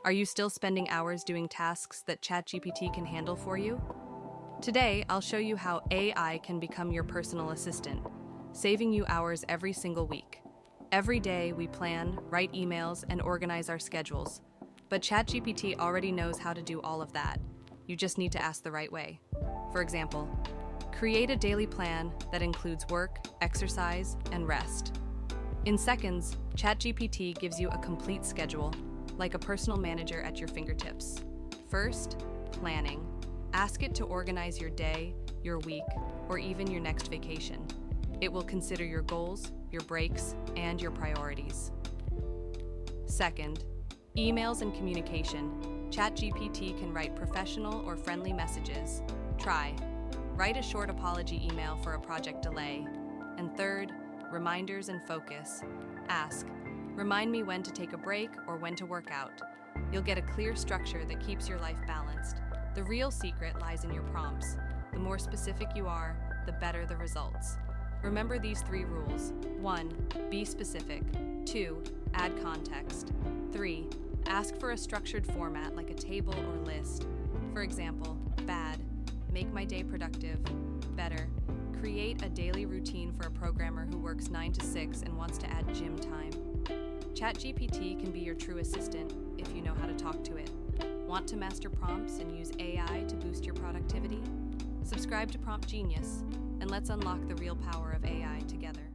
Are you still spending hours doing tasks that ChatGPT can handle for you? Today, I'll show you how AI can become your personal assistant, saving you hours every single week. Every day, we plan, write emails, and organize our schedules. But ChatGPT already knows how to do all of that. You just need to ask the right way. For example, create a daily plan that includes work, exercise, and rest. In seconds, ChatGPT gives you a complete schedule, like a personal manager at your fingertips. First, planning. Ask it to organize your day, your week, or even your next vacation. It will consider your goals, your breaks, and your priorities. Second, emails and communication. ChatGPT can write professional or friendly messages. Try. Write a short apology email for a project delay. And third, reminders and focus. Ask, remind me when to take a break or when to work out. You'll get a clear structure that keeps your life balanced. The real secret lies in your prompts. The more specific you are, the better the results. Remember these 3 rules. 1. Be specific. 2. Add context. 3. Ask for a structured format like a table or list. For example, bad, make my day productive. Better, create a daily routine for a programmer who works 9 to 6 and wants to add gym time. ChatGPT can be your true assistant if you know how to talk to it. Want to master prompts and use AI to boost your productivity? Subscribe to Prompt Genius, and let's unlock the real power of AI together.